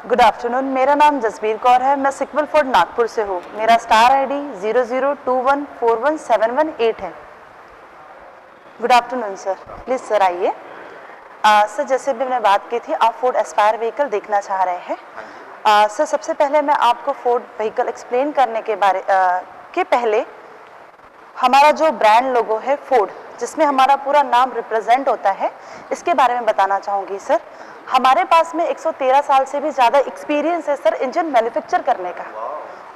Good afternoon, मेरा नाम जसबीर कौर है। मैं सिक्वल फोर्ड नागपुर से हूँ। मेरा स्टार आईडी 0021417118 है। Good afternoon sir, please sir आइए। सर जैसे भी मैंने बात की थी, आप फोर्ड एस्पायर व्हीकल देखना चाह रहे हैं। सर सबसे पहले मैं आपको फोर्ड व्हीकल एक्सप्लेन करने के पहले हमारा जो ब्रांड लोगो है फोर्ड, जिसमें हमारा पूरा नाम रिप्रेजेंट होता है, इसके बारे में बताना चाहूँगी सर। हमारे पास में 113 साल से भी ज़्यादा एक्सपीरियंस है सर इंजन मैन्युफैक्चर करने का।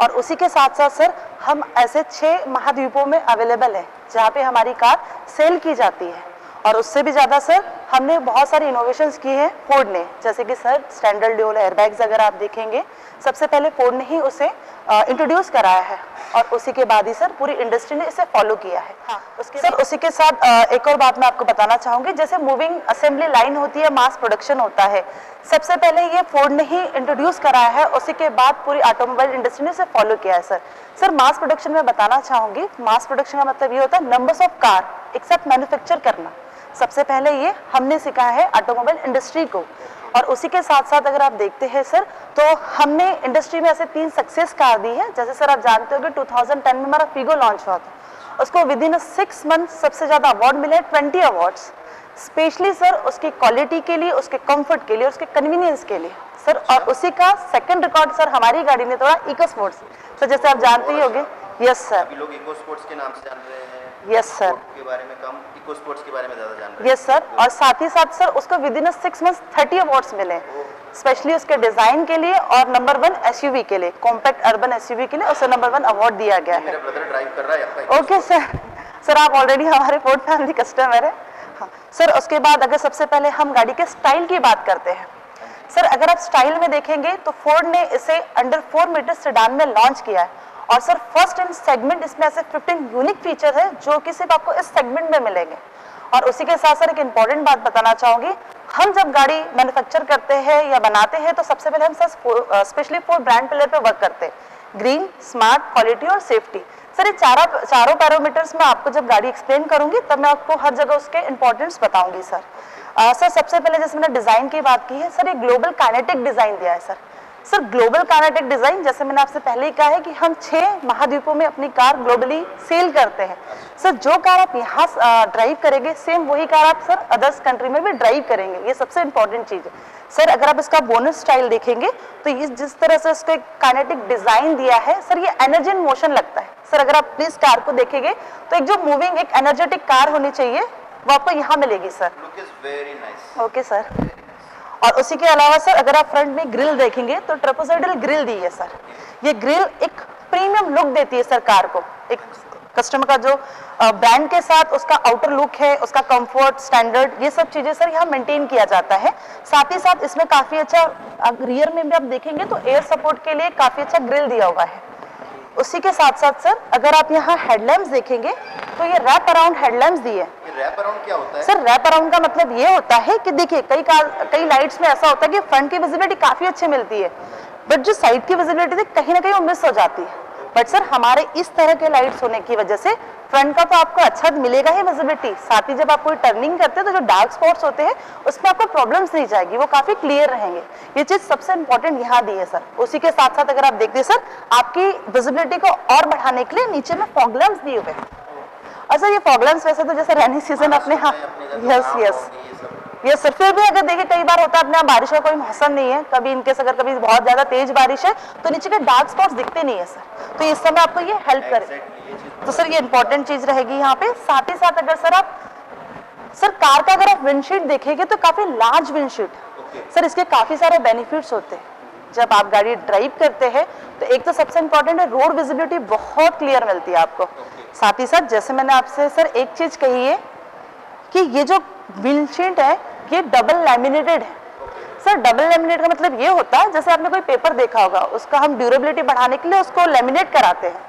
और उसी के साथ साथ सर हम ऐसे 6 महाद्वीपों में अवेलेबल है जहाँ पे हमारी कार सेल की जाती है। और उससे भी ज़्यादा सर हमने बहुत सारी इनोवेशंस की हैं फोर्ड ने, जैसे कि सर स्टैंडर्ड ड्यूल एयरबैग्स अगर आप देखेंगे, सबसे पहले फोर्ड ने ही उसे इंट्रोड्यूस कराया है और उसी के बाद ही सर पूरी इंडस्ट्री ने इसे फॉलो किया है। उसी के साथ एक और बात मैं आपको बताना चाहूँगी, जैसे मूविंग असेंबली लाइन होती है, मास प्रोडक्शन होता है, सबसे पहले ये फोर्ड ने ही इंट्रोड्यूस कराया है, उसी के बाद पूरी ऑटोमोबाइल इंडस्ट्री ने इसे फॉलो किया है सर। सर मास प्रोडक्शन में बताना चाहूँगी, मास प्रोडक्शन का मतलब ये होता है नंबर्स ऑफ कार एक साथ मैन्युफैक्चर करना। सबसे पहले ये हमने सिखाया है ऑटोमोबाइल इंडस्ट्री को। और उसी के साथ साथ अगर आप देखते हैं सर, तो हमने इंडस्ट्री में ऐसे 3 सक्सेस कार दी है। जैसे सर आप जानते हो कि 2010 में हमारा फिगो लॉन्च हुआ था, उसको विद इन 6 मंथ सबसे ज़्यादा अवार्ड मिले, 20 अवार्ड्स, स्पेशली सर उसकी क्वालिटी के लिए, उसके कंफर्ट के लिए, उसके कन्वीनियंस के लिए सर। और उसी का सेकंड रिकॉर्ड सर हमारी गाड़ी ने तोड़ा इको स्पोर्ट्स। तो जैसे आप जानते ही होंगे। यस सर, अभी लोग इको स्पोर्ट्स के नाम से जान रहे हैं। यस सर, के बारे में कम, इको स्पोर्ट्स के बारे में ज़्यादा जान रहे हैं। Yes sir. और साथ ही साथ सर उसको विद इन 6 मंथ 30 अवार्ड्स मिले, स्पेशली उसके डिजाइन के लिए और नंबर 1 एसयूवी के लिए, कॉम्पैक्ट अर्बन एसयूवी के लिए उसे नंबर 1 अवार्ड दिया गया है। मेरा ब्रदर ड्राइव कर रहा है आपका। ओके सर, सर आप ऑलरेडी हमारे फोर्ड फैमिली कस्टमर है। हाँ सर, उसके बाद अगर सबसे पहले हम गाड़ी के स्टाइल की बात करते हैं सर, अगर आप स्टाइल में देखेंगे तो फोर्ड ने इसे अंडर 4 मीटर सेडान में लॉन्च किया है। और सर फर्स्ट इन सेगमेंट इसमें ऐसे 15 यूनिक फीचर है जो कि सिर्फ आपको इस सेगमेंट में मिलेंगे। और उसी के साथ सर एक इंपॉर्टेंट बात बताना चाहूँगी, हम जब गाड़ी मैन्युफैक्चर करते हैं या बनाते हैं तो सबसे पहले हम सर स्पेशली 4 ब्रांड पिलर पे वर्क करते हैं, ग्रीन, स्मार्ट, क्वालिटी और सेफ्टी। सर ये चारों पैरामीटर्स में आपको जब गाड़ी एक्सप्लेन करूंगी तब मैं आपको हर जगह उसके इंपॉर्टेंस बताऊंगी सर। सर सबसे पहले जैसे मैंने डिज़ाइन की बात की है सर, ये ग्लोबल काइनेटिक डिज़ाइन दिया है sir. Sir global kinetic design, जैसे मैंने आपसे पहले ही कहा है कि हम 6 महाद्वीपों में अपनी कार ग्लोबली सेल करते हैं सर। जो कार आप यहाँ ड्राइव करेंगे सेम वही कार आप सर अदर्स कंट्री में भी ड्राइव करेंगे, ये सबसे इंपॉर्टेंट चीज़ है सर। अगर आप इसका बोनस स्टाइल देखेंगे तो ये जिस तरह से इसको एक काइनेटिक डिज़ाइन दिया है सर, ये एनर्जी इन मोशन लगता है सर। अगर आप प्लीज कार को देखेंगे तो एक जो मूविंग एक एनर्जेटिक कार होनी चाहिए वो आपको यहाँ मिलेगी sir. Look is very nice. Okay sir. और उसी के अलावा सर अगर आप फ्रंट में ग्रिल देखेंगे तो ट्रेपेजोइडल ग्रिल दी है सर। ये ग्रिल एक प्रीमियम लुक देती है सर कार को, एक कस्टमर का जो ब्रांड के साथ उसका आउटर लुक है, उसका कंफर्ट, स्टैंडर्ड, ये सब चीजें सर यहाँ मेंटेन किया जाता है। साथ ही साथ इसमें काफी अच्छा रियर में भी आप देखेंगे तो एयर सपोर्ट के लिए काफी अच्छा ग्रिल दिया हुआ है। उसी के साथ साथ सर अगर आप यहाँ हेडलैम्प्स देखेंगे तो ये रैप अराउंड हेडलैम्प्स दी है। रैप अराउंड क्या होता है सर? रैप अराउंड का मतलब ये होता है कि देखिए कई लाइट्स में ऐसा होता है कि फ्रंट की विजिबिलिटी काफी अच्छी मिलती है, बट जो साइड की विजिबिलिटी थी कहीं ना कहीं वो मिस हो जाती है। बट सर हमारे इस तरह के लाइट्स होने की वजह से फ्रंट का तो आपको अच्छा मिलेगा ही विजिबिलिटी, साथ ही जब आप कोई टर्निंग करते हैं तो जो डार्क स्पॉट्स होते हैं उसमें आपको प्रॉब्लम्स नहीं जाएगी, वो काफी क्लियर रहेंगे। ये चीज सबसे इंपॉर्टेंट यहाँ दी है सर। उसी के साथ साथ अगर आप देखते हैं सर, आपकी विजिबिलिटी को और बढ़ाने के लिए नीचे में फॉग लैंप्स दिए हुए हैं। और सर ये फॉग लैंप्स वैसे तो जैसे रेनी सीजन अपने, हाँ यस सर, फिर भी अगर देखिए कई बार होता है अपने यहाँ बारिश का कोई मौसम नहीं है, कभी इनकेस अगर कभी बहुत ज्यादा तेज बारिश है तो नीचे के डार्क स्पॉट्स दिखते नहीं है सर, तो इस समय आपको ये हेल्प करे। तो सर ये इंपॉर्टेंट चीज रहेगी यहाँ पे। साथ ही साथ अगर सर कार का अगर आप विंडशीट देखेंगे तो काफी लार्ज विंडशीट सर, इसके काफी सारे बेनिफिट्स होते हैं। जब आप गाड़ी ड्राइव करते हैं तो एक तो सबसे इंपॉर्टेंट है रोड विजिबिलिटी बहुत क्लियर मिलती है आपको। साथ ही साथ जैसे मैंने आपसे सर एक चीज कही है कि ये जो विंडशीट है ये डबल लैमिनेटेड है सर। डबल लैमिनेट का मतलब ये होता है जैसे आपने कोई पेपर देखा होगा, उसका हम ड्यूरेबिलिटी बढ़ाने के लिए उसको लैमिनेट कराते हैं,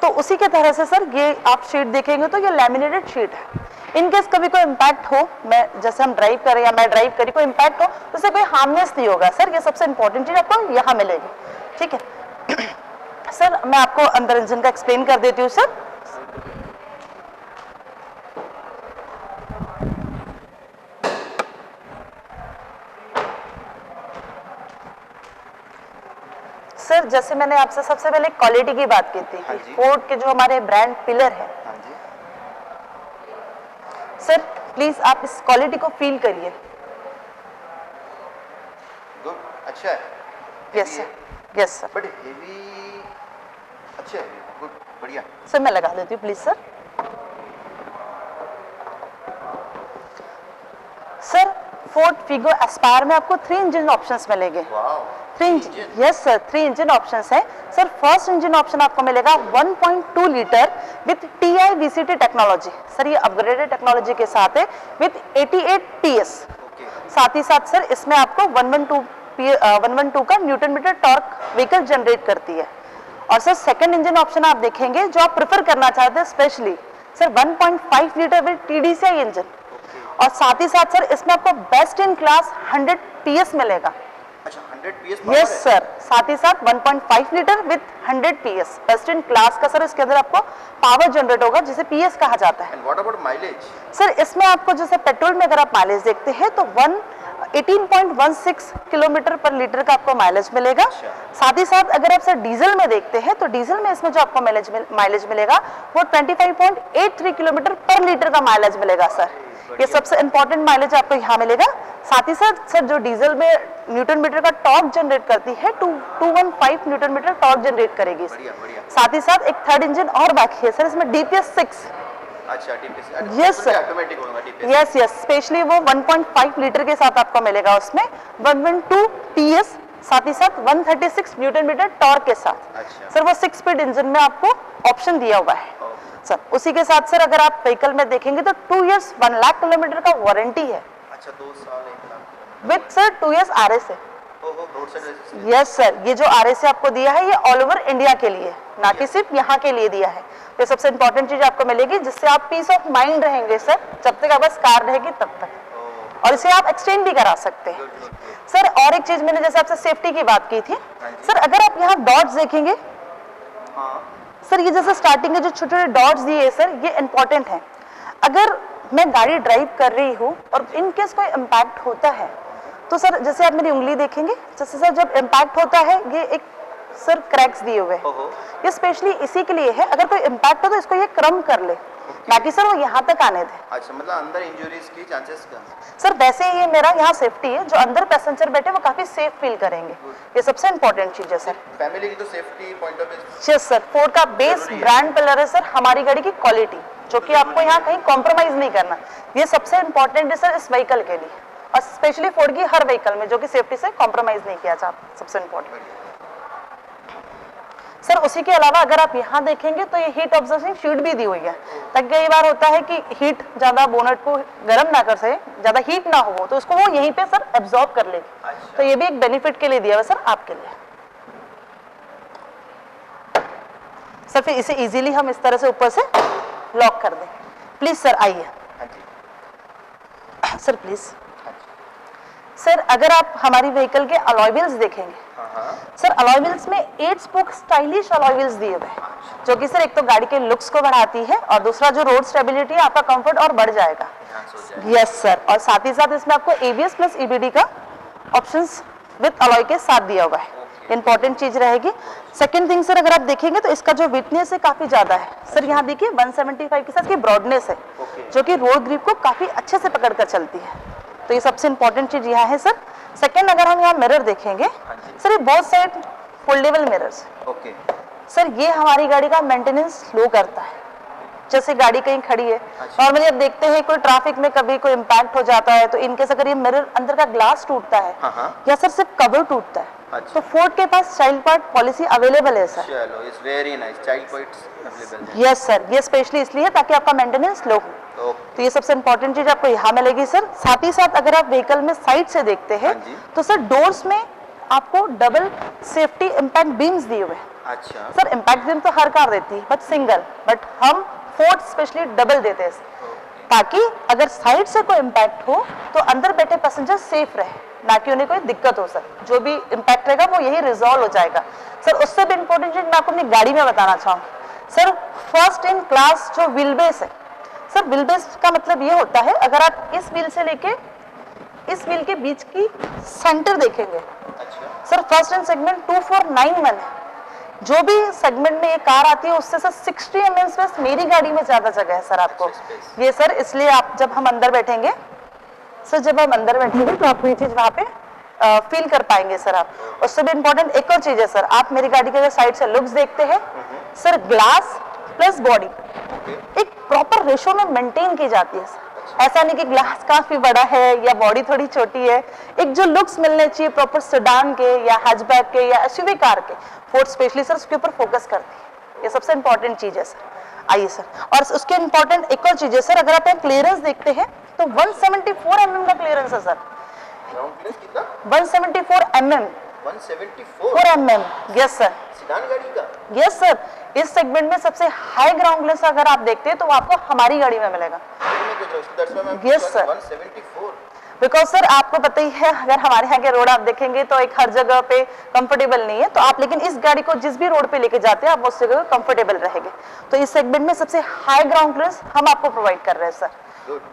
तो उसी के तरह से सर ये आप शीट देखेंगे तो ये लैमिनेटेड शीट है। इनकेस कभी कोई इम्पैक्ट हो, मैं जैसे हम ड्राइव करें या मैं ड्राइव करी, कोई इम्पैक्ट हो तो उससे कोई हार्मनेस नहीं होगा सर। ये सबसे इंपॉर्टेंट चीज आपको यहाँ मिलेगी, ठीक है सर। मैं आपको अंदर इंजन का एक्सप्लेन कर देती हूँ सर। सर जैसे मैंने आपसे सबसे पहले क्वालिटी की बात की थी हाँ कि जी। फोर्ड के जो हमारे ब्रांड पिलर है, हाँ जी। सर प्लीज आप इस क्वालिटी को फील करिए। गुड, अच्छा है। Yes sir, yes sir. But heavy, अच्छा है, गुड, बढ़िया। सर मैं लगा देती हूँ please sir. Sir Ford Figo Aspire में आपको 3 इंजन ऑप्शंस मिलेंगे। Wow, 3 engine, yes sir, 3 engine options हैं। सर फर्स्ट इंजन ऑप्शन आपको मिलेगा 1.2 litre with TI VCT technology. Sir ये अपग्रेडेड टेक्नोलॉजी के साथ है विथ 88 PS। ओके, साथ ही साथ सर इसमें आपको 112 का newton metre torque vehicle generate करती है। और सर सेकंड इंजन ऑप्शन आप देखेंगे जो आप प्रेफर करना चाहते हैं specially, sir 1.5 litre with TDCI engine. और साथ ही साथ सर इसमें आपको बेस्ट इन क्लास 100 PS मिलेगा। अच्छा 100 PS यस सर, साथ ही साथ 1.5 litre with 100 PS best in class का सर इसके अंदर आपको पावर जनरेट होगा जिसे PS कहा जाता है। And what about mileage? Sir इसमें आपको जैसे पेट्रोल में अगर आप माइलेज देखते हैं तो 18.16 किलोमीटर पर लीटर का आपको माइलेज मिलेगा। अच्छा। साथ ही साथ अगर आप सर डीजल में देखते हैं तो डीजल में इसमें जो आपको माइलेज मिलेगा वो 25.83 किलोमीटर पर लीटर का माइलेज मिलेगा सर। ये सबसे इंपॉर्टेंट माइलेज आपको यहाँ मिलेगा। साथ ही साथ सर जो डीजल में न्यूटन मीटर का टॉर्क जनरेट करती है 215 न्यूटन मीटर टॉर्क जनरेट करेगी। बढ़िया बढ़िया। साथ ही साथ एक थर्ड इंजन और बाकी है सर इसमें DPS 6। अच्छा DPS, Yes, sir. ऑटोमेटिक होगा DPS। यस यस, स्पेशली वो 1.5 लीटर के साथ आपको मिलेगा उसमें 112 PS, साथ ही साथ 136 न्यूटन मीटर टॉर्क के साथ। अच्छा। सर वो 6 स्पीड इंजन में आपको ऑप्शन दिया हुआ है। ओके। सर उसी के साथ सर अगर आप व्हीकल में देखेंगे तो 2 इयर्स 1 लाख किलोमीटर का वारंटी है अच्छा 2 साल 1 lakh. With sir 2 years RSA। ओहो, road side resistance. Yes sir, ये जो RSA आपको दिया है ये ऑल ओवर इंडिया के लिए, ना कि सिर्फ यहाँ के लिए दिया है। ये सबसे इंपॉर्टेंट चीज आपको मिलेगी जिससे आप पीस ऑफ माइंड रहेंगे सर जब तक आपके पास कार रहेगी तब तक। और इसे आप एक्सटेंड भी करा सकते हैं। सर और एक चीज मैंने जैसे आपसे सेफ्टी की बात की थी, सर अगर आप यहाँ डॉट्स देखेंगे, हाँ सर ये जैसे स्टार्टिंग में जो छोटे छोटे डॉट्स दिए हैं सर ये इंपॉर्टेंट है। अगर मैं गाड़ी ड्राइव कर रही हूँ और इन केस कोई इम्पैक्ट होता है तो सर जैसे आप मेरी उंगली देखेंगे, जैसे सर जब इम्पैक्ट होता है ये एक सर क्रैक्स दिए हुए हैं, ये स्पेशली इसी के लिए है अगर कोई इम्पैक्ट हो तो इसको ये क्रम कर ले, बाकी सर वो यहाँ तक आने दे। अच्छा, मतलब अंदर इंजरीज की चांसेस कम। सर वैसे ये मेरा यहाँ सेफ्टी है, जो अंदर पैसेंजर बैठे वो काफी सेफ फील करेंगे, ये सबसे इंपॉर्टेंट चीज है सर। फैमिली की तो safety point of view. Yes sir, Ford का बेस जरूरी है। ब्रांड पिलर है सर हमारी गाड़ी की क्वालिटी, जो कि आपको यहाँ कहीं कॉम्प्रोमाइज नहीं करना, ये सबसे इंपॉर्टेंट है सर इस व्हीकल के लिए, और स्पेशली फोर्ड की हर व्हीकल में जो कि सेफ्टी से कॉम्प्रोमाइज नहीं किया जाता, सबसे इंपॉर्टेंट। सर उसी के अलावा अगर आप यहाँ देखेंगे तो ये हीट ऑब्जर्विंग शीट भी दी हुई है, ताकि कई बार होता है कि हीट ज्यादा बोनट को गर्म ना कर सके, ज्यादा हीट ना हो तो उसको वो यहीं पे सर एब्जॉर्ब कर लेगी। अच्छा। तो ये भी एक बेनिफिट के लिए दिया हुआ सर आपके लिए। सर फिर इसे इजीली हम इस तरह से ऊपर से लॉक कर दें। प्लीज सर आइए। हाँ जी। Sir please. हाँ जी। सर अगर आप हमारी व्हीकल के अलॉय व्हील्स देखेंगे, हाँ हाँ। सर अलॉय व्हील्स में 8 स्पोक स्टाइलिश अलॉय व्हील्स दिए हुए हैं, जो कि सर एक तो गाड़ी के लुक्स को बढ़ाती है और दूसरा जो रोड स्टेबिलिटी है आपका कंफर्ट और बढ़ जाएगा। यस सर, और साथ ही साथ इसमें आपको ABS प्लस EBD का ऑप्शंस विद अलॉय के साथ दिया हुआ है, इंपॉर्टेंट चीज रहेगी। सेकंड थिंग सर अगर आप देखेंगे तो इसका जो विथनेस है काफी ज्यादा है सर, यहाँ देखिए 175 के साथ की ब्रॉडनेस है, जो कि रोड ग्रिप को काफी अच्छे से पकड़ कर चलती है, तो ये सबसे इंपॉर्टेंट चीज यहाँ है सर। सेकंड अगर हम यहाँ मिरर देखेंगे सर, ये both side foldable mirrors. Okay. Sir ये हमारी गाड़ी का मेंटेनेंस स्लो करता है, जैसे गाड़ी कहीं खड़ी है नॉर्मली आप देखते हैं कोई ट्रैफिक में कभी कोई इम्पैक्ट हो जाता है तो इनकेस अगर ये मिरर अंदर का ग्लास टूटता है या सर सिर्फ कवर टूटता है, तो फोर्ड के पास चाइल्ड पार्ट पॉलिसी अवेलेबल है सर। चलो, it's very nice, child parts available है। यस सर, ये स्पेशली इसलिए है ताकि आपका मेंटेनेंस स्लो हो, तो ये सबसे इंपॉर्टेंट चीज आपको यहाँ मिलेगी सर। साथ ही साथ अगर आप व्हीकल में साइड से देखते हैं तो सर डोर्स में आपको डबल सेफ्टी इम्पैक्ट बीम्स दिए हुए हैं। अच्छा। सर इम्पैक्ट बीम तो हर कार देती है बट सिंगल, बट हम फोर्ड स्पेशली डबल देते हैं ताकि अगर साइड से कोई इम्पैक्ट हो तो अंदर बैठे पैसेंजर सेफ रहे, ना कि उन्हें कोई दिक्कत हो। सर जो भी इम्पैक्ट रहेगा वो यही रिजॉल्व हो जाएगा। सर उससे भी इंपॉर्टेंट चीज मैं आपको अपनी गाड़ी में बताना चाहूँगी सर, फर्स्ट इन क्लास जो व्हील बेस है सर, व्हील बेस का मतलब ये होता है अगर आप इस व्हील से लेके इस व्हील के बीच की सेंटर देखेंगे अच्छा। सर फर्स्ट हैंड सेगमेंट 2491 है। जो भी सेगमेंट में ये कार आती है उससे सर 60 mm स्पेस मेरी गाड़ी में ज्यादा जगह है सर आपको। ये सर इसलिए आप जब हम अंदर बैठेंगे सर, जब हम अंदर बैठेंगे तो आपको ये चीज वहां पे फील कर पाएंगे सर आप। उससे भी इंपॉर्टेंट एक और चीज है सर, आप मेरी गाड़ी के अगर साइड से लुक्स देखते हैं सर, ग्लास प्लस बॉडी एक प्रॉपर रेशो में मेंटेन की जाती है सर। ऐसा नहीं कि ग्लास काफी बड़ा है या बॉडी थोड़ी छोटी है, एक जो लुक्स मिलने चाहिए प्रॉपर सेडान के या हैचबैक के या एसयूवी कार के, फोर्ड स्पेशली सर उसके ऊपर फोकस करती है। ये सबसे इंपॉर्टेंट चीज है सर। आइए सर, और उसके इंपॉर्टेंट एक और चीज है सर, अगर आप यहाँ क्लियरेंस देखते हैं तो 174 mm का क्लियरेंस है sir. 174 mm 174 mm, yes sir. Sedan गाड़ी का? यस सर, इस सेगमेंट में सबसे हाई ग्राउंड क्लियरेंस अगर आप देखते हैं तो वो आपको हमारी गाड़ी में मिलेगा। यस सर, 174 बिकॉज सर आपको पता ही है, अगर हमारे यहाँ के रोड आप देखेंगे तो एक हर जगह पे कंफर्टेबल नहीं है, तो आप लेकिन इस गाड़ी को जिस भी रोड पे लेके जाते हैं आप उस जगह कंफर्टेबल रहेंगे। तो इस सेगमेंट में सबसे हाई ग्राउंड क्लियरेंस हम आपको प्रोवाइड कर रहे हैं सर।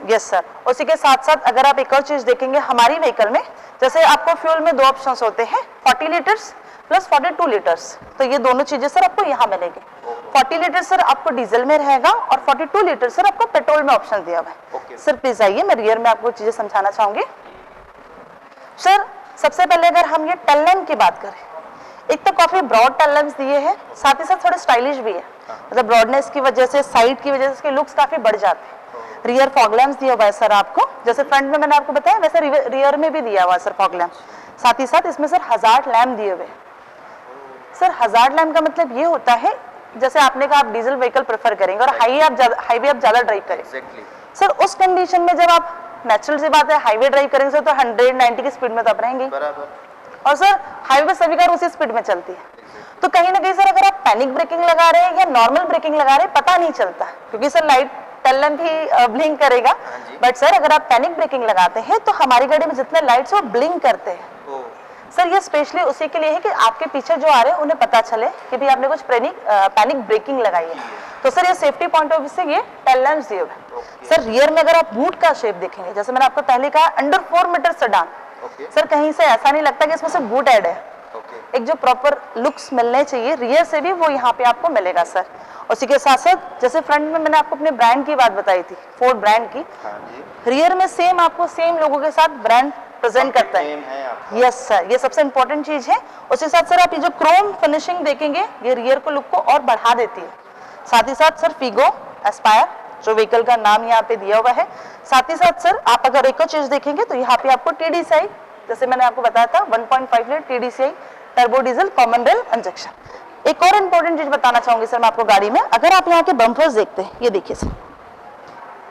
यस सर, उसी के साथ साथ अगर आप एक और चीज देखेंगे हमारी व्हीकल में, जैसे आपको फ्यूल में दो ऑप्शंस होते हैं, 40 लीटर्स प्लस 42 लीटर्स, तो ये दोनों चीजें सर आपको यहाँ मिलेंगे। 40 लीटर सर आपको डीजल में रहेगा और 42 लीटर सर आपको पेट्रोल में ऑप्शन दिया हुआ है। सर प्लीज आइए, मैं रियर में आपको चीजें समझाना चाहूंगी। सर सबसे पहले अगर हम ये टेल लैम्प की बात करें, एक तो काफी ब्रॉड टेल लैम्प्स दिए हैं, साथ ही साथ थोड़े स्टाइलिश भी है, मतलब ब्रॉडनेस की वजह से, साइड की वजह से इसके लुक्स काफी बढ़ जाते हैं। रियर फॉग लैम्प्स दिया हुआ है सर आपको, जैसे फ्रंट में मैंने आपको बताया वैसे रियर में भी दिया हुआ है सर फॉग लैम्प। साथ ही साथ इसमें सर हजार्ड लैम्प दिए हुए। सर हजार्ड लैम्प का मतलब ये होता है, जैसे आपने कहा आप डीजल व्हीकल प्रेफर करेंगे और हाईवे आप ज्यादा ड्राइव करेंगे सर, उस कंडीशन में जब आप नेचुरल सी बात है हाईवे ड्राइव करेंगे तो 190 की स्पीड में तो आप रहेंगे, और सर हाईवे पे सभी कार उसी स्पीड में चलती है। तो कहीं ना कहीं सर अगर आप पैनिक ब्रेकिंग लगा रहे हैं या नॉर्मल ब्रेकिंग लगा रहे हैं पता नहीं चलता, क्योंकि सर लाइट टेल लैम्प ही ब्लिंक करेगा, बट सर अगर आप पैनिक ब्रेकिंग लगाते हैं तो हमारी गाड़ी में जितने लाइट्स वो ब्लिंक करते हैं। सर ये स्पेशली उसी के लिए है कि आपके पीछे जो आ रहे हैं उन्हें पता चले कि भी आपने कुछ पैनिक ब्रेकिंग लगाई है। तो सर ये सेफ्टी पॉइंट ऑफ व्यू से ये टेल लैम्प्स दिए हुए। सर रियर में अगर आप बूट का शेप देखेंगे, जैसे मैंने आपको पहले कहा अंडर 4 मीटर सेडान, सर कहीं से ऐसा नहीं लगता कि इसमें सिर्फ बूट ऐड है। एक जो प्रॉपर लुक्स मिलने चाहिए रियर से भी वो यहाँ पे आपको मिलेगा सर। उसी के साथ साथ जैसे फ्रंट में मैंने आपको अपने ब्रांड की बात बताई थी, फोर्ड ब्रांड की, रियर में सेम आपको सेम लोगों के साथ ब्रांड प्रेजेंट करता है। यस सर, ये सबसे इंपॉर्टेंट चीज है। उसके साथ सर आप ये जो क्रोम फिनिशिंग देखेंगे ये रियर को लुक को और बढ़ा देती है। साथ ही साथ सर फीगो एस्पायर जो व्हीकल का नाम यहाँ पे दिया हुआ है, साथ ही साथ सर आप अगर एक और चीज देखेंगे तो यहाँ पे आपको TDCI, जैसे मैंने आपको बताया था 1.5 litre TDCI turbo diesel common rail injection. एक और इंपॉर्टेंट चीज बताना चाहूंगी सर मैं आपको गाड़ी में, अगर आप यहाँ के बम्पर्स देखते हैं, ये देखिए सर,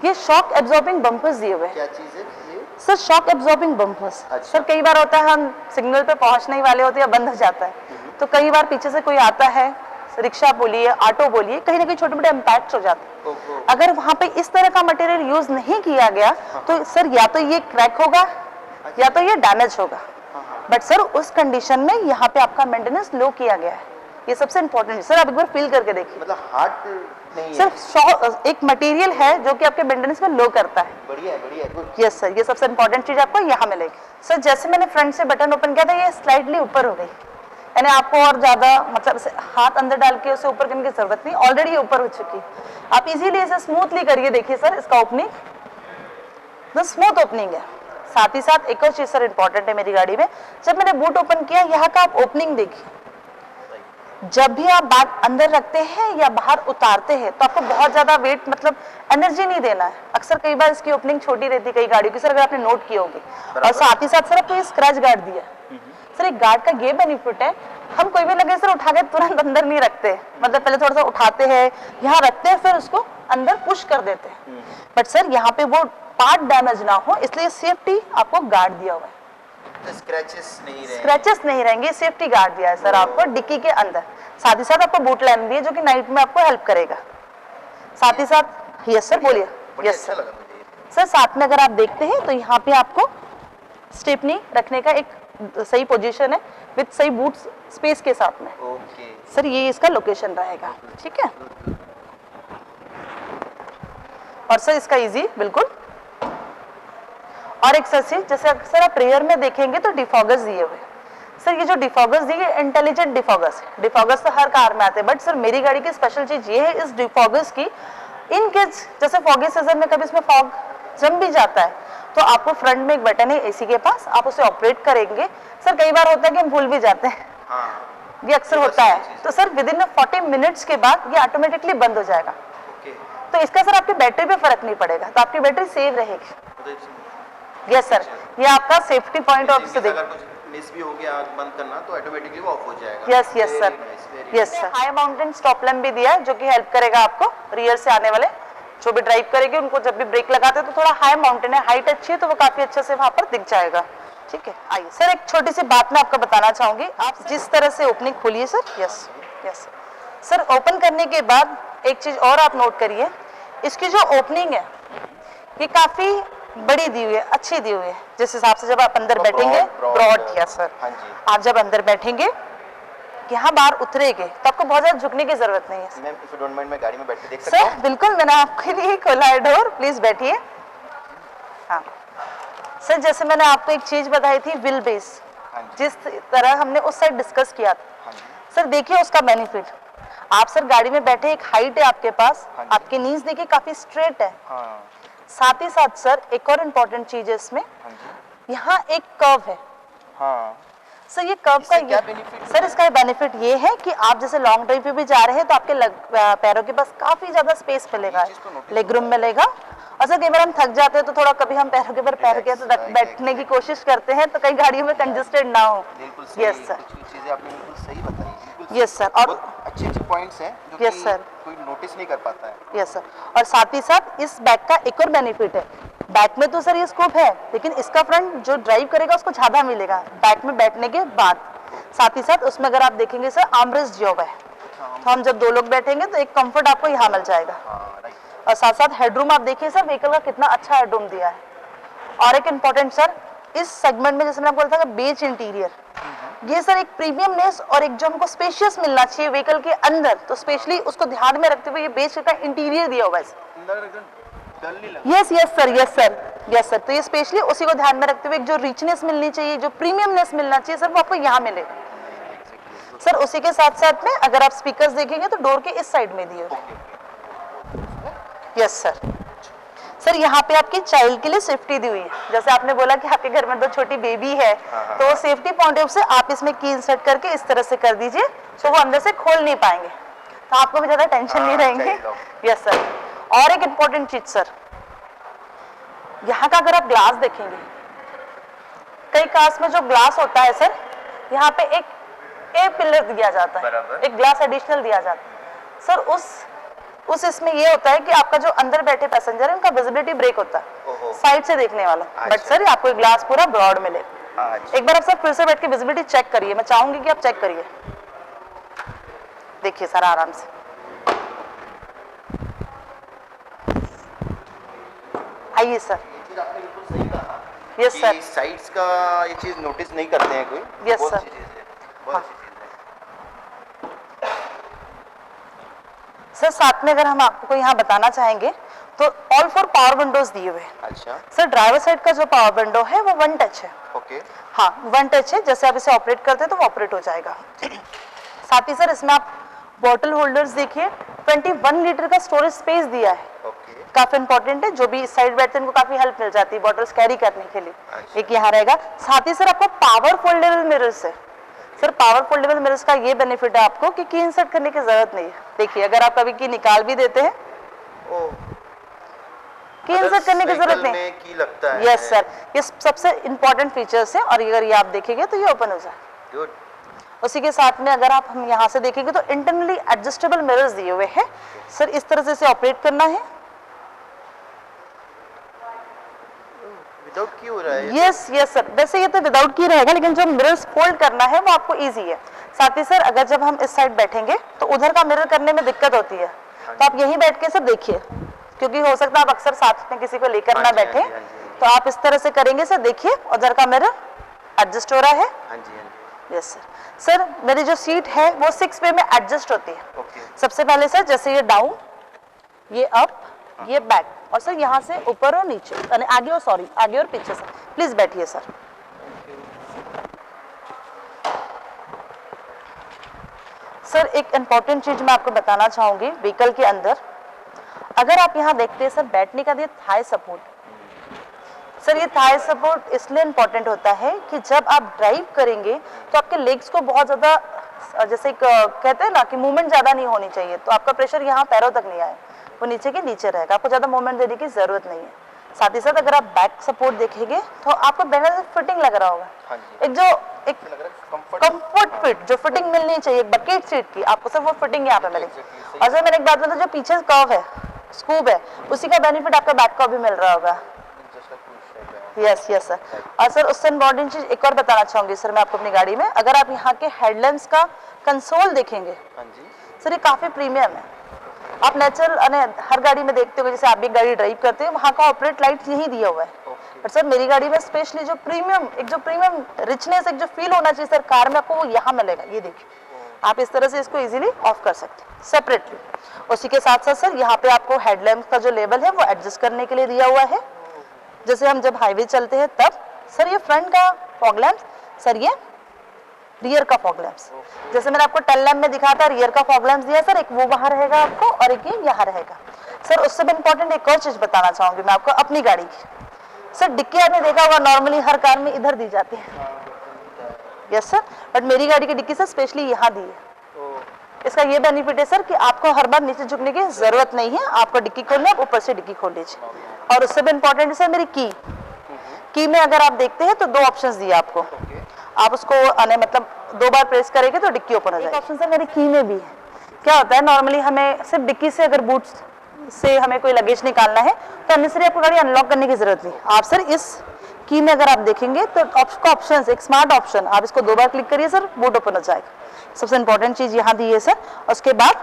ये शॉक एब्जॉर्बिंग बम्पर्स दिए हुए हैं। क्या चीज है ये? Sir shock absorbing bumpers. अच्छा। सर कई बार होता है हम सिग्नल पे पहुंचने ही वाले होते हैं या बंद हो जाता है, तो कई बार पीछे से कोई आता है, रिक्शा बोलिए ऑटो बोलिए, कहीं ना कहीं छोटे मोटे इम्पैक्ट हो जाते हैं। अगर वहां पे इस तरह का मटेरियल यूज नहीं किया गया तो सर या तो ये क्रैक होगा या तो ये डैमेज होगा, बट सर उस कंडीशन में यहाँ पे आपका मेंटेनेंस लो किया गया है। ये सबसे इंपॉर्टेंट है सर, आप एक बार फील करके देखिए, मतलब हार्ड नहीं सर एक मटेरियल है जो कि आपके मेंटेनेंस में लो करता है। बढ़िया है। यस सर, ये सबसे इंपॉर्टेंट चीज आपको यहाँ मिलेगी। सर जैसे मैंने फ्रंट से बटन ओपन किया था ये स्लाइडली ऊपर हो गई, यानी आपको और ज्यादा मतलब हाथ अंदर डाल के उसे ऊपर करने की जरूरत नहीं, ऑलरेडी ऊपर हो चुकी। आप इजीली इसे स्मूथली करिए, देखिए सर इसका ओपनिंग तो स्मूथ ओपनिंग है। साथ ही साथ एक और चीज सर इंपॉर्टेंट है मेरी गाड़ी में, जब मैंने बूट ओपन किया यहाँ का आप ओपनिंग देखिए, जब भी आप बैग अंदर रखते हैं या बाहर उतारते हैं तो आपको बहुत ज्यादा वेट मतलब एनर्जी नहीं देना है। अक्सर कई बार इसकी ओपनिंग छोटी रहती है कई गाड़ियों की सर, अगर आपने नोट की होगी। और साथ ही साथ सर आपको ये स्क्रैच गार्ड दिया, सर एक गार्ड का ये बेनिफिट है, हम कोई भी लगे सर उठा के तुरंत अंदर नहीं रखते, मतलब पहले थोड़ा सा उठाते हैं यहाँ रखते हैं फिर उसको अंदर पुश कर देते हैं, बट सर यहाँ पे वो पार्ट डैमेज ना हो इसलिए सेफ्टी आपको गार्ड दिया हुआ है। स्क्रैचेस नहीं रहेंगे, सेफ्टी गार्ड दिया है सर आपको डिक्की के अंदर। साथ ही साथ आपको बूट लैम्प भी है जो कि नाइट में आपको हेल्प करेगा। साथ ही साथ यस सर बोलिए। यस सर, सर साथ में अगर आप देखते हैं तो यहाँ पे आपको स्टेपनी रखने का एक सही पोजीशन है विद सही बूट स्पेस के साथ में। सर ये इसका लोकेशन रहेगा, ठीक है। और सर इसका इजी बिल्कुल। और एक सर जैसे अक्सर आप रेयर में देखेंगे तो डिफॉगर्स दिए हुए, सर ये जो डिफॉगर्स दिए इंटेलिजेंट डिफॉगर्स, डिफॉगर्स तो हर कार में आते हैं, बट सर मेरी गाड़ी की स्पेशल चीज ये है इस डिफॉगर्स की, इन केस जैसे फॉगी सीजन में कभी इसमें फॉग जम भी जाता है तो आपको फ्रंट में एक बटन है एसी के पास, आप उसे ऑपरेट करेंगे। सर कई बार होता है कि हम भूल भी जाते हैं, ये अक्सर होता है, तो सर विद इन 40 मिनट्स के बाद ये ऑटोमेटिकली बंद हो जाएगा। तो इसका सर आपकी बैटरी पे फर्क नहीं पड़ेगा, तो आपकी बैटरी सेव रहेगी। यस सर, ये आपका सेफ्टी पॉइंट ऑफ से अगर कुछ मिस भी हो गया बंद करना तो ऑटोमेटिकली वो ऑफ हो जाएगा। Yes yes sir, yes sir. High mountain stop lamp भी दिया है जो कि हेल्प करेगा आपको रियर से आने वाले जो भी ड्राइव करेंगे उनको जब भी ब्रेक लगाते हैं तो थोड़ा हाई माउंटेन है, हाइट अच्छी है तो वो काफी अच्छे से वहां पर दिख जाएगा। ठीक है, आइए सर एक छोटी सी बात मैं आपको बताना चाहूंगी, आप जिस तरह से ओपनिंग खोलिए sir, yes yes sir, open करने के बाद एक चीज और आप नोट करिए, इसकी जो ओपनिंग है ये काफी बड़ी दी हुई है, अच्छी दी हुई है, जिस हिसाब से जब आप अंदर बैठेंगे ब्रॉड, यस सर, आप जब अंदर बैठेंगे यहाँ बाहर उतरेंगे तो आपको बहुत ज्यादा झुकने की जरूरत नहीं है। Ma'am if you don't mind मैं गाड़ी में बैठ के देख सकता हूं? सर बिल्कुल, मैंने आपके लिए खोला है डोर, प्लीज बैठिए। हाँ सर, जैसे मैंने आपको एक चीज बताई थी व्हील बेस, जिस तरह हमने उस साइड डिस्कस किया था, सर देखिए उसका बेनिफिट, आप सर गाड़ी में बैठे, एक हाइट है आपके पास, आपके नीज देखिए काफी स्ट्रेट है, साथ ही साथ सर एक और इम्पोर्टेंट चीज है इसमें, यहाँ एक कर्व है। सर ये कर्व का ये सर इसका बेनिफिट ये है कि आप जैसे लॉन्ग ड्राइव पे भी जा रहे हैं तो आपके पैरों के पास काफी ज्यादा स्पेस मिलेगा, लेग रूम मिलेगा। और सर कई बार हम थक जाते हैं तो थोड़ा कभी हम पैरों के ऊपर पैर के तो बैठने की कोशिश करते हैं तो कई गाड़ियों में कंजेस्टेड ना हो। यस सर, चीजें आपने बिल्कुल सही बताई। यस सर, और अच्छे पॉइंट्स हैं जो यस सर कोई नोटिस नहीं कर पाता है। यस सर, और साथ ही साथ इस बैग का एक और बेनिफिट है, बैक में तो सर ये स्कोप है लेकिन इसका फ्रंट जो ड्राइव करेगा उसको ज्यादा मिलेगा बैक में बैठने के बाद। साथ ही साथ उसमें अगर आप देखेंगे सर आर्मरेस्ट जॉब है, तो हम जब 2 लोग बैठेंगे तो एक कंफर्ट आपको यहाँ मिल जाएगा। और साथ साथ हेडरूम आप देखिए सर, व्हीकल का कितना अच्छा हेडरूम दिया है। और एक इम्पोर्टेंट सर, इस सेगमेंट में जैसे मैंने बोला था बेज इंटीरियर, ये सर एक प्रीमियमनेस और एक जो हमको स्पेशियस मिलना चाहिए व्हीकल के अंदर, तो स्पेशली उसको ध्यान में रखते हुए ये बेज का इंटीरियर दिया हुआ है। Yes yes sir, yes sir, yes sir, तो ये स्पेशली उसी को ध्यान में रखते हुए जो रिचनेस मिलनी चाहिए, जो प्रीमियमनेस मिलना चाहिए सर, वो आपको यहाँ मिलेगा। सर उसी के साथ साथ में अगर आप स्पीकर्स देखेंगे तो डोर के इस साइड में दिए हुए। यस सर, सर यहाँ पे आपकी चाइल्ड के लिए सेफ्टी दी हुई है, जैसे आपने बोला कि आपके घर में 2 छोटी बेबी है, तो सेफ्टी पॉइंट ऑफ से आप इसमें की इंसर्ट करके इस तरह से कर दीजिए तो वो अंदर से खोल नहीं पाएंगे, तो आपको भी ज्यादा टेंशन नहीं रहेंगे। यस सर, और एक इम्पोर्टेंट चीज सर, यहाँ का अगर आप ग्लास देखेंगे, कई कार्स में जो ग्लास होता है सर, यहाँ पे एक पिलर दिया जाता है, एक ग्लास एडिशनल दिया जाता है सर। उस इसमें ये होता है कि आपका जो अंदर बैठे पैसेंजर है उनका विजिबिलिटी ब्रेक होता है साइड से देखने वाला, बट सर आपको ग्लास पूरा ब्रॉड मिले। एक बार आप सर फिर से बैठ के विजिबिलिटी चेक करिए, मैं चाहूंगी कि आप चेक करिए, देखिए सर आराम से। आइए सर। यस सर, साइड्स का ये चीज नोटिस नहीं करते हैं कोई। यस सर, सर साथ में अगर हम आपको यहाँ बताना चाहेंगे तो ऑल 4 पावर विंडोज दिए हुए हैं। अच्छा सर, ड्राइवर साइड का जो पावर विंडो है वो 1 टच है। ओके, हाँ 1 टच है, जैसे आप इसे ऑपरेट करते हैं तो वो ऑपरेट हो जाएगा। साथ ही सर इसमें आप बॉटल होल्डर्स देखिए, 21 लीटर का स्टोरेज स्पेस दिया है। काफी इंपॉर्टेंट है, जो भी इस साइड बैठते हैं उनको काफी हेल्प मिल जाती है बॉटल्स कैरी करने के लिए। एक यहाँ रहेगा, साथ ही सर आपको पावर फोल्डेबल मिरर्स है। सर पावर फोल्डेबल मिरर्स का ये बेनिफिट है आपको कि इंसर्ट करने की जरूरत नहीं है। देखिए अगर आप कभी की निकाल भी देते हैं, की इंसर्ट करने की जरूरत नहीं, की लगता है। यस सर, ये सबसे इंपॉर्टेंट फीचर्स है, और अगर ये आप देखेंगे तो ये ओपन हो जाए। गुड। उसी के साथ में अगर आप हम यहाँ से देखेंगे तो इंटरनली एडजस्टेबल मिरर्स दिए हुए हैं। सर इस तरह से इसे ऑपरेट करना है। विदाउट की हो रहा है? यस यस सर, वैसे ये तो विदाउट की रहेगा, लेकिन जो मिरर्स फोल्ड करना है वो आपको इजी है। साथ ही सर अगर जब हम इस साइड बैठेंगे तो उधर का मिरर करने में दिक्कत होती है, तो आप यहीं बैठ के सर देखिए, क्योंकि हो सकता है आप अक्सर साथ में किसी को लेकर ना बैठे, तो आप इस तरह से करेंगे सर। देखिए उधर का मिरर एडजस्ट हो रहा है। Yes sir. सर मेरी जो सीट है वो 6 वे में एडजस्ट होती है। सबसे पहले सर जैसे ये डाउन, ये अप, ये बैक, और सर यहाँ से ऊपर और नीचे, आगे और आगे और पीछे। सर प्लीज बैठिए सर। सर एक इम्पॉर्टेंट चीज मैं आपको बताना चाहूंगी व्हीकल के अंदर, अगर आप यहाँ देखते हैं सर बैठने का ये थाई सपोर्ट, सर ये थाई सपोर्ट इसलिए इम्पोर्टेंट होता है कि जब आप ड्राइव करेंगे तो आपके लेग्स को बहुत ज़्यादा जैसे कहते हैं ना कि मूवमेंट ज़्यादा नहीं होनी चाहिए, तो आपका प्रेशर यहाँ पैरों तक नहीं आए, वो नीचे के नीचे रहेगा, आपको ज़्यादा मूवमेंट देने की ज़रूरत नहीं है। साथ ही साथ अगर आप बैक सपोर्ट देखेंगे तो आपको बैलेंस फिटिंग लग रहा होगा, हाँ जी। एक जो एक कंफर्ट फिट जो फिटिंग मिलनी चाहिए बकेट सीट की, आपको सर वो फिटिंग यहाँ पे मिलेगी। और सर मैंने एक बात बताऊँ, जो पीछे कर्व है स्कूप है उसी का बेनिफिट आपका बैक का भी मिल रहा होगा। Yes yes sir. और सर उससे इम्पोर्टेंट चीज एक और बताना चाहूंगी सर मैं आपको अपनी गाड़ी में, अगर आप यहाँ के हेडलैम्प्स का कंसोल देखेंगे सर ये काफी प्रीमियम है। आप नेचुरल हर गाड़ी में देखते हो, जैसे आप भी गाड़ी ड्राइव करते हैं वहाँ का ऑपरेट लाइट यही दिया हुआ है, बट सर मेरी गाड़ी में स्पेशली जो प्रीमियम रिचनेस एक जो फील होना चाहिए सर कार में, आपको वो यहाँ मिलेगा। ये देखिए आप इस तरह से इसको इजीली ऑफ कर सकते हैं सेपरेटली। उसी के साथ साथ सर यहाँ पे आपको हेडलैम्प का जो लेवल है वो एडजस्ट करने के लिए दिया हुआ है, जैसे हम जब हाईवे चलते हैं तब। सर ये फ्रंट का फॉग लैंप्स, सर ये रियर का फॉग लैंप्स, जैसे मैंने आपको टेल लैम्प में दिखा था रियर का फॉग लैंप्स दिया सर, एक वो वहां रहेगा आपको और एक ये यहाँ रहेगा। सर उससे भी इम्पोर्टेंट एक और चीज बताना चाहूंगी मैं आपको अपनी गाड़ी की, सर डिक्की आपने देखा होगा नॉर्मली हर कार में इधर दी जाती है, यस सर, बट मेरी गाड़ी की डिक्की सर स्पेशली यहाँ दी है। इसका ये बेनिफिट है सर कि आपको हर बार नीचे झुकने की जरूरत नहीं है, आपको डिक्की खोलना है ऊपर से डिक्की खोल लीजिए। और उससे भी इम्पोर्टेंट है सर मेरी की में अगर आप देखते हैं तो दो ऑप्शंस दिए आपको, आप उसको मतलब 2 बार प्रेस करेंगे तो डिक्की ओपन हो जाएगी। ऑप्शन सर मेरी की में भी है, क्या होता है नॉर्मली हमें सिर्फ डिक्की से अगर बूट से हमें कोई लगेज निकालना है तो अननेसेसरी आपको गाड़ी अनलॉक करने की जरूरत नहीं। आप सर इस की में अगर आप देखेंगे तो आपका ऑप्शन एक स्मार्ट ऑप्शन, आप इसको 2 बार क्लिक करिए सर बूट ओपन हो जाएगा। सबसे इंपॉर्टेंट चीज यहाँ दी है सर। उसके बाद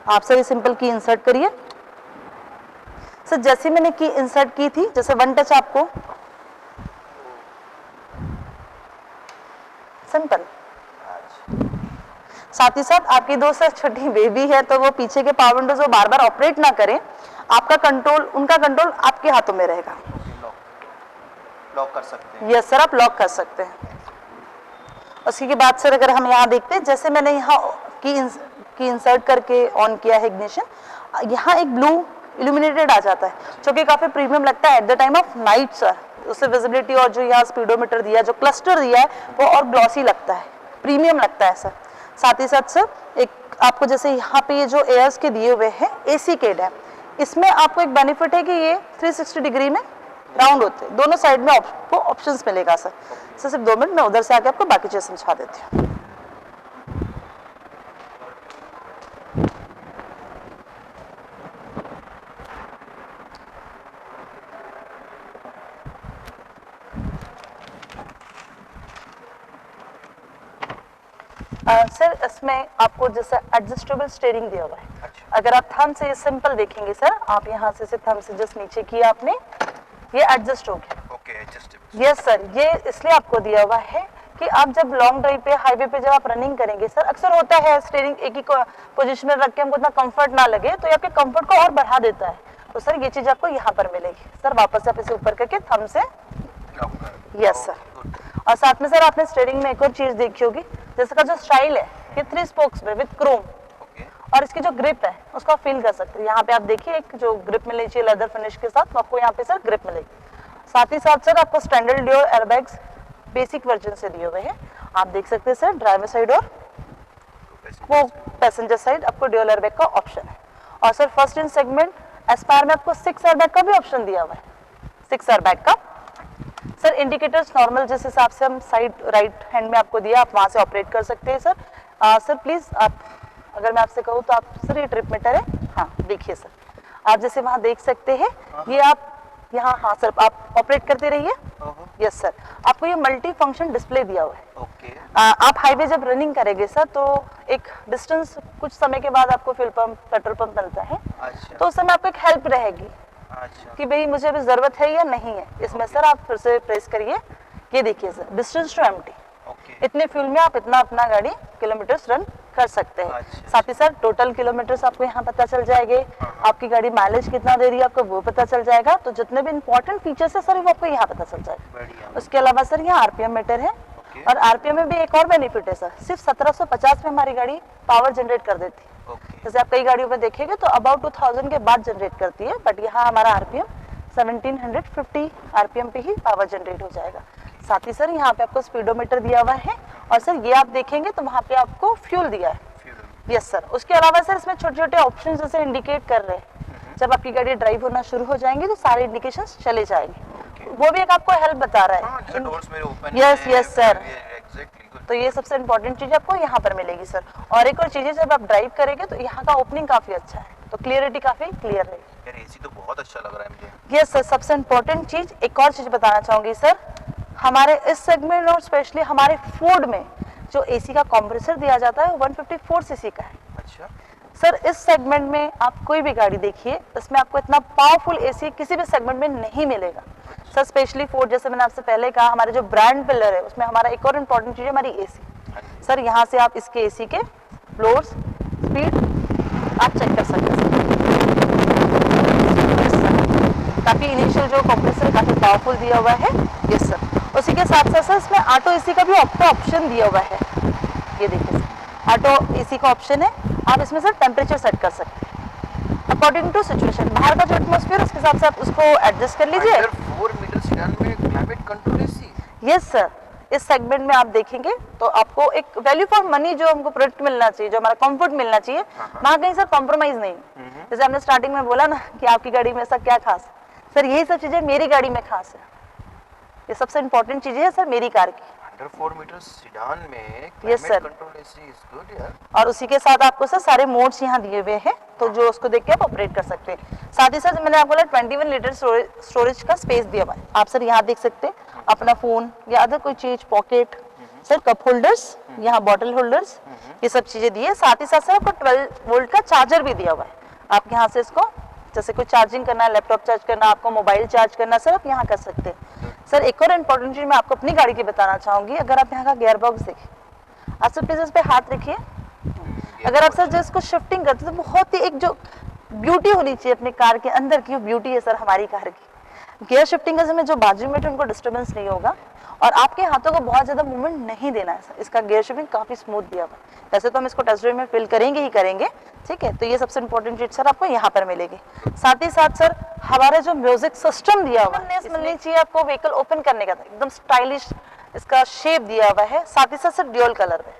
आप सर ये सिंपल की इंसर्ट करिए सर, जैसे मैंने की इंसर्ट की थी जैसे 1 टच आपको सिंपल। साथ ही साथ आपकी 2 साल छोटी बेबी है तो वो पीछे के पावर विंडोज वो बार बार ऑपरेट ना करें, आपका कंट्रोल उनका कंट्रोल आपके हाथों में रहेगा। लॉक कर सकते हैं। यस सर आप लॉक कर सकते हैं। उसी के बाद सर अगर हम यहाँ देखते हैं जैसे मैंने यहाँ की इंसर्ट करके ऑन किया है इग्निशन, यहाँ एक ब्लू इल्यूमिनेटेड आ जाता है जो कि काफी प्रीमियम लगता है at the time of night sir. उससे विजिबिलिटी और जो यहाँ स्पीडोमीटर दिया है जो क्लस्टर दिया है वो और ग्लॉसी लगता है, प्रीमियम लगता है सर। साथ ही साथ सर एक आपको जैसे यहाँ पे ये जो एयर्स के दिए हुए हैं एसी केड है, इसमें आपको एक बेनिफिट है कि ये 360 डिग्री में राउंड होते हैं, दोनों साइड में आपको ऑप्शंस मिलेगा सर। सिर्फ 2 मिनट मैं उधर से आके आपको बाकी चीज समझा देती हूँ। सर इसमें आपको जैसा एडजस्टेबल स्टीयरिंग दिया हुआ है। अच्छा। अगर आप थंब से सिंपल देखेंगे सर, आप यहाँ से थंब से जस्ट नीचे किया आपने, ये एडजस्ट हो गया। Okay adjustable. यस सर, ये इसलिए आपको दिया हुआ है कि आप जब लॉन्ग ड्राइव पे हाईवे पे जब आप रनिंग करेंगे सर, अक्सर होता है स्टीयरिंग एक ही पोजीशन में रख के हमको इतना कंफर्ट ना लगे तो ये आपके कंफर्ट को और बढ़ा देता है, तो सर ये चीज आपको यहाँ पर मिलेगी। सर वापस से आप इसे ऊपर करके थंब से, यस सर। और साथ में सर आपने स्टीयरिंग में एक और चीज देखी होगी, जैसे का जो स्टाइल है ये 3 स्पोक्स में विद क्रोम, और इसकी जो ग्रिप है उसको आप फील कर सकते हैं। यहाँ पे आप देखिए एक जो ग्रिप मिलनी चाहिए लेदर फिनिश के साथ, तो आपको यहाँ पे सर ग्रिप मिलेगी। साथ ही साथ सर आपको standard dual airbags basic version से दिए हुए हैं, आप देख सकते हैं सर ड्राइवर साइड और वो पैसेंजर साइड आपको ड्यूल एयरबैग का ऑप्शन है। और sir first in segment Aspire में आपको 6 एयरबैग का भी ऑप्शन दिया हुआ है, 6 एयरबैग का। सर इंडिकेटर्स नॉर्मल जिस हिसाब से हम साइड राइट हैंड में आपको दिया आप वहां से ऑपरेट कर सकते हैं सर। सर प्लीज आप अगर मैं आपसे कहूँ तो आप सर ये ट्रिप मीटर है, हाँ देखिए सर आप जैसे वहां देख सकते हैं ये आप यहाँ, हाँ सर आप ऑपरेट करते रहिए। यस सर, आपको ये मल्टी फंक्शन डिस्प्ले दिया हुआ है। ओके। आप हाईवे जब रनिंग करेंगे सर तो एक डिस्टेंस कुछ समय के बाद आपको फ्यूल पंप पेट्रोल पंप मिलता है। अच्छा। तो उस समय आपको एक हेल्प रहेगी। अच्छा। कि भाई मुझे अभी जरूरत है या नहीं है, इसमें सर आप फिर से प्रेस करिए, ये देखिए सर डिस्टेंस टू एम्प्टी, इतने फ्यूल में आप इतना अपना गाड़ी किलोमीटर्स रन कर सकते हैं। अच्छा। साथ ही सर टोटल किलोमीटर्स आपको यहाँ पता चल जाएंगे, आपकी गाड़ी माइलेज कितना दे रही है आपको वो पता चल जाएगा, तो जितने भी इंपॉर्टेंट फीचर्स है सर वो आपको यहाँ पता चल जाएगा। उसके अलावा सर यहाँ आरपीएम मीटर है, और आरपीएम में भी एक और बेनिफिट है सर, सिर्फ 1750 में हमारी गाड़ी पावर जनरेट कर देती है। जैसे आप कई गाड़ियों में देखेंगे तो अबाउट 2000 के बाद जनरेट करती है, बट यहाँ हमारा आरपीएम 1750 आरपीएम पे ही पावर जनरेट हो जाएगा। साथ ही सर यहाँ पे आपको स्पीडोमीटर दिया हुआ है, और सर ये आप देखेंगे तो वहाँ पे आपको फ्यूल दिया है। Yes sir. उसके अलावा सर इसमें छोटे छोटे ऑप्शन जैसे इंडिकेट कर रहे हैं, जब आपकी गाड़ी ड्राइव होना शुरू हो जाएंगी तो सारे इंडिकेशंस चले जाएंगे, वो भी एक आपको हेल्प बता रहा है। Yes yes sir. तो ये सबसे इम्पोर्टेंट चीज आपको यहाँ पर मिलेगी सर। और एक और चीज है, जब आप ड्राइव करेंगे तो यहाँ का ओपनिंग काफी अच्छा है, तो क्लियरिटी काफी क्लियर रहेगी। यार एसी तो बहुत अच्छा लग रहा है मुझे। Yes sir. सबसे इम्पोर्टेंट चीज एक और चीज बताना चाहूंगी सर, हमारे इस सेगमेंट और स्पेशली हमारे फोर्ड में जो एसी का कंप्रेसर दिया जाता है वो 154 सीसी का है। अच्छा सर, इस सेगमेंट में आप कोई भी गाड़ी देखिए, इसमें आपको इतना पावरफुल एसी किसी भी सेगमेंट में नहीं मिलेगा सर। स्पेशली फोर्ड, जैसे मैंने आपसे पहले कहा, हमारे जो ब्रांड पिलर है उसमें हमारा एक और इम्पोर्टेंट चीज है हमारी एसी। सर यहाँ से आप इसके एसी के फ्लोर्स स्पीड आप चेक कर सकते हैं। काफी इनिशियल जो कंप्रेसर काफी पावरफुल दिया हुआ है। Yes sir. उसी के साथ साथ सर इसमें ऑटो एसी का भी ऑप्शन दिया हुआ है। ये देखिए सर, ऑटो एसी का ऑप्शन है, आप इसमें सर टेम्परेचर सेट कर सकते हैं अकॉर्डिंग टू सिचुएशन। बाहर का जो एटमॉस्फेयर उसके हिसाब से आप उसको एडजस्ट कर लीजिए। 4 मीटर सेडान में climate control AC. Yes sir. इस सेगमेंट में आप देखेंगे तो आपको एक वैल्यू फॉर मनी जो हमको प्रोडक्ट मिलना चाहिए, जो हमारा कंफर्ट मिलना चाहिए, वहाँ कहीं सर कॉम्प्रोमाइज नहीं। जैसे हमने स्टार्टिंग में बोला ना कि आपकी गाड़ी में ऐसा क्या खास, सर यही सब चीजें मेरी गाड़ी में खास है। ये सबसे इंपॉर्टेंट चीजें है सर मेरी कार की। अंडर 4 मीटर सेडान में Yes, sir. Control AC is good यार। और उसी के साथ आपको सर सारे मोड्स यहाँ दिए हुए हैं, तो जो उसको देख के आप ऑपरेट कर सकते हैं। साथ ही साथ मैंने आपको बोला 21 लीटर स्टोरेज का स्पेस दिया हुआ है। आप सर यहाँ देख सकते हैं अपना फोन या अदर कोई चीज, पॉकेट, सर कप होल्डर्स, यहाँ बॉटल होल्डर्स, ये सब चीजें दी है। साथ ही साथ सर आपको 12 वोल्ट का चार्जर भी दिया हुआ है। आप यहाँ से इसको जैसे कोई चार्जिंग करना है, लैपटॉप चार्ज करना, आपको मोबाइल चार्ज करना, सर आप यहाँ कर सकते हैं। सर एक और इम्पोर्टेंट चीज मैं आपको अपनी गाड़ी की बताना चाहूंगी। अगर आप यहाँ का गियर बॉक्स देखिए, आप सर प्लीज इस पे हाथ रखिए। अगर आप सर जो इसको शिफ्टिंग करते हैं तो बहुत ही एक जो ब्यूटी होनी चाहिए अपने कार के अंदर की, वो ब्यूटी है सर हमारी कार की। गियर शिफ्टिंग के समय जो बाजू में उनको डिस्टर्बेंस नहीं होगा, और आपके हाथों को बहुत ज्यादा मूवमेंट नहीं देना है सर। इसका गियर शिफ्टिंग काफी स्मूथ दिया हुआ है। वैसे तो हम इसको टेस्ट ड्राइव में फील करेंगे ही करेंगे, ठीक है। तो ये सबसे इंपॉर्टेंट चीज सर आपको यहाँ पर मिलेगी। साथ ही साथ सर हमारा जो म्यूजिक सिस्टम दिया हुआ है, मिलनी चाहिए आपको व्हीकल ओपन करने का, एकदम स्टाइलिश इसका शेप दिया हुआ है। साथ ही साथ सर ड्यूल कलर में,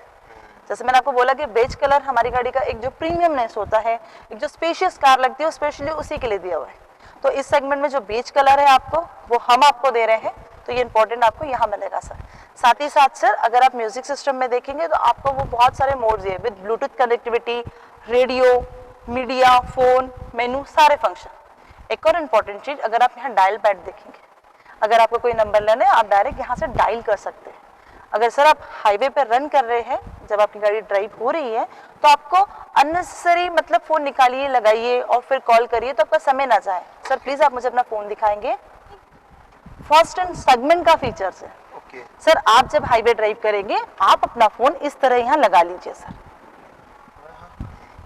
जैसे मैंने आपको बोला कि बेज कलर हमारी गाड़ी का एक जो प्रीमियमनेस होता है, एक जो स्पेशियस कार लगती है, स्पेशली उसी के लिए दिया हुआ है। तो इस सेगमेंट में जो बेज कलर है आपको, वो हम आपको दे रहे हैं, तो ये इंपॉर्टेंट आपको यहाँ मिलेगा सर। साथ ही साथ सर अगर आप म्यूजिक सिस्टम में देखेंगे तो आपको वो बहुत सारे मोड्स है, with Bluetooth connectivity, radio, media, phone, मेनू, सारे फंक्शन। एक और इम्पॉर्टेंट चीज, अगर आप यहाँ डायल पैड देखेंगे, अगर आपको कोई नंबर लेना है आप डायरेक्ट यहाँ से डायल कर सकते हैं। अगर सर आप हाईवे पे रन कर रहे हैं, जब आपकी गाड़ी ड्राइव हो रही है, तो आपको अननेसेसरी मतलब फोन निकालिए, लगाइए और फिर कॉल करिए, तो आपका समय ना जाए। सर प्लीज आप मुझे अपना फोन दिखाएंगे। फर्स्ट एंड सेगमेंट का फीचर्स है। सर आप जब हाईवे ड्राइव करेंगे, आप अपना फोन इस तरह यहाँ लगा लीजिए सर।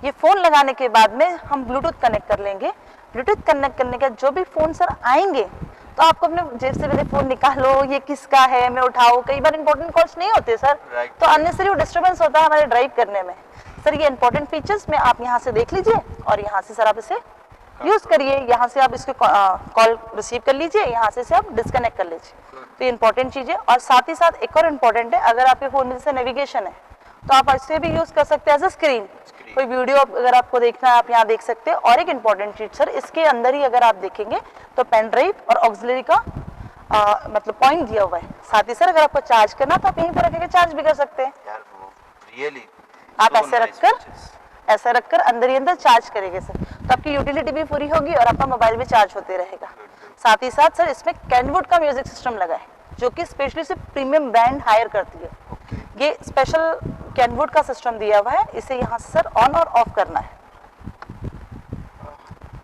ये फोन लगाने के बाद में हम ब्लूटूथ कनेक्ट कर लेंगे। ब्लूटूथ कनेक्ट करने के जो भी फोन सर आएंगे, तो आपको अपने जेब से पहले फोन निकालो, ये किसका है, मैं उठाऊं। कई बार इंपॉर्टेंट कॉल्स नहीं होते सर, तो अननेसेसरी डिस्टर्बेंस होता है हमारे ड्राइव करने में। सर ये इंपॉर्टेंट फीचर्स में आप यहाँ से देख लीजिए, और यहाँ से सर आप इसे यूज करिए। यहाँ से आप इसको कॉल रिसीव कर लीजिए, यहाँ से आप डिस्कनेक्ट कर लीजिए। तो ये इंपॉर्टेंट चीज है। और साथ ही साथ एक और इम्पोर्टेंट है, अगर आपके फोन में जैसे नेविगेशन है, तो आप इसे भी यूज कर सकते हैं एज अ स्क्रीन। कोई वीडियो अगर आपको देखना है, आप यहाँ देख सकते हैं। और एक इम्पॉर्टेंट चीज सर, इसके अंदर ही अगर आप देखेंगे तो पेन ड्राइव और ऑक्सिलरी का मतलब पॉइंट दिया हुआ है। साथ ही सर अगर आपको चार्ज करना तो आप यहीं पर रख के चार्ज भी कर सकते हैं। यार वो रियली आप ऐसा रखकर अंदर ही अंदर चार्ज करेंगे सर, तो आपकी यूटिलिटी भी पूरी होगी और आपका मोबाइल भी चार्ज होते रहेगा। साथ ही साथ सर इसमें कैनवुड का म्यूजिक सिस्टम लगा है, जो कि स्पेशली से प्रीमियम ब्रांड हायर करती है। ये स्पेशल कैनवुड का सिस्टम दिया हुआ है, इसे यहाँ से सर ऑन और ऑफ करना है।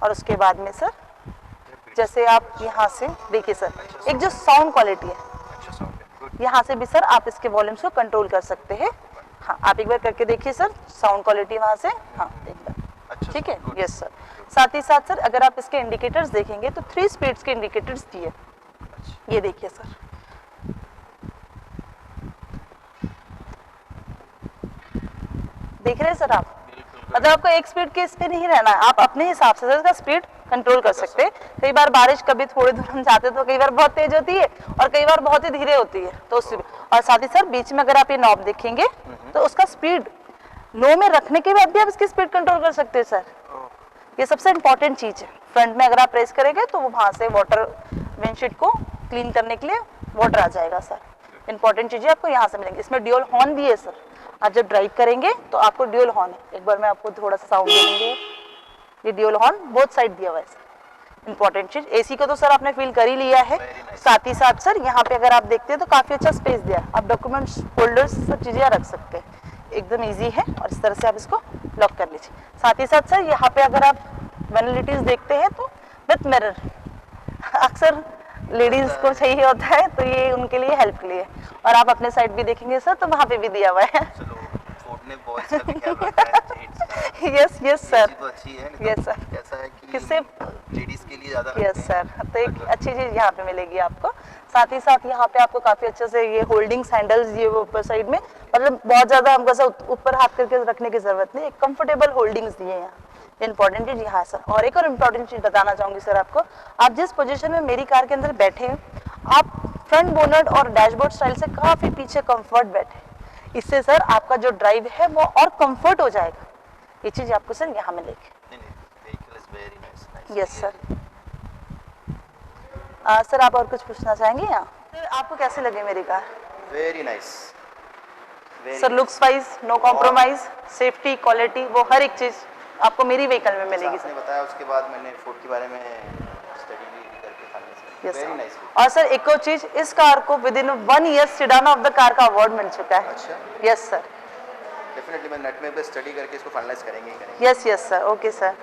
और उसके बाद में सर जैसे आप यहाँ से देखिए सर, एक जो साउंड क्वालिटी है, यहाँ से भी सर आप इसके वॉल्यूम्स को कंट्रोल कर सकते हैं। हाँ आप एक बार करके देखिए सर, साउंड क्वालिटी वहाँ से, हाँ एक बार, ठीक है। Yes sir. साथ ही साथ सर अगर आप इसके इंडिकेटर्स देखेंगे तो 3 स्पीड्स के इंडिकेटर्स दिए, ये देखिए सर। देख रहे हैं सर आप? मतलब आपको एक स्पीड के इस पे नहीं रहना है, आप अपने हिसाब से सर इसका स्पीड कंट्रोल कर सकते हैं। कई बार बारिश कभी थोड़ी दूर हम जाते हैं तो कई बार बहुत तेज होती है और कई बार बहुत ही धीरे होती है, तो उससे और साथ ही सर बीच में अगर आप ये नॉब देखेंगे तो उसका स्पीड लो में रखने के बाद भी आप इसकी स्पीड कंट्रोल कर सकते हैं सर। ये सबसे इंपॉर्टेंट चीज है। फ्रंट में अगर आप प्रेस करेंगे तो वो वहां से वाटर विंडशीट को क्लीन करने के लिए वाटर आ जाएगा सर। इंपॉर्टेंट चीजें आपको यहाँ से मिलेंगी। इसमें ड्यूल हॉर्न भी है सर, आप जब ड्राइव करेंगे तो आपको ड्यूल हॉर्न है। एक बार मैं आपको थोड़ा सा साउंड देंगे, ये ड्यूल हॉर्न बोथ साइड दिया हुआ है सर। इंपॉर्टेंट चीज, एसी को तो सर आपने फील कर ही लिया है, साथ ही साथ सर यहाँ पे अगर आप देखते हैं तो काफी अच्छा स्पेस दिया है, आप डॉक्यूमेंट्स फोल्डर्स सब चीजें रख सकते हैं, एकदम इजी है और इस तरह से आप इसको लॉक कर लीजिए। साथ ही साथ सर यहाँ पे अगर आप वैनिलिटीज देखते हैं तो विथ मिरर, अक्सर लेडीज को चाहिए होता है तो ये उनके लिए हेल्प के लिए, और आप अपने साइड भी देखेंगे सर तो वहाँ पे भी दिया हुआ है। Yes yes sir, yes sir, कैसा है कि किससे लेडीज के लिए ज्यादा यस सर, तो एक अच्छी चीज यहाँ पे मिलेगी आपको। साथ ही साथ यहाँ पे आपको काफी अच्छे से ये होल्डिंग सैंडल्स, ये ऊपर साइड में, मतलब बहुत ज्यादा हमको ऐसा ऊपर हाथ करके रखने की जरूरत नहीं, एक कंफर्टेबल होल्डिंग्स दिए हैं यहाँ। इंपॉर्टेंट चीज यहाँ सर, और एक और इम्पोर्टेंट चीज बताना चाहूंगी सर आपको, आप जिस पोजीशन में मेरी कार के अंदर बैठे हैं, आप फ्रंट बोनट और डैशबोर्ड स्टाइल से काफी पीछे कंफर्ट बैठे, इससे सर आपका जो ड्राइव है वो और कंफर्ट हो जाएगा। ये चीज आपको सर यहाँ मिलेगी। Yes sir. सर आप और कुछ पूछना चाहेंगे यहाँ? सर आपको कैसे लगे मेरी car? Very nice sir, looks wise no compromise, safety, quality, वो हर एक चीज आपको मेरी व्हीकल में मिलेगी सर। आपने बताया उसके बाद मैंने फोर्ड के बारे में स्टडी भी करके final. Yes very sir. Nice. और सर एक और चीज, इस कार को with in 1 year sedan of the car का अवार्ड मिल चुका है। अच्छा, यस सर। डेफिनेटली मैं नेट में भी स्टडी करके इसको फाइनलाइज करेंगे ही करेंगे। Yes yes sir, okay sir.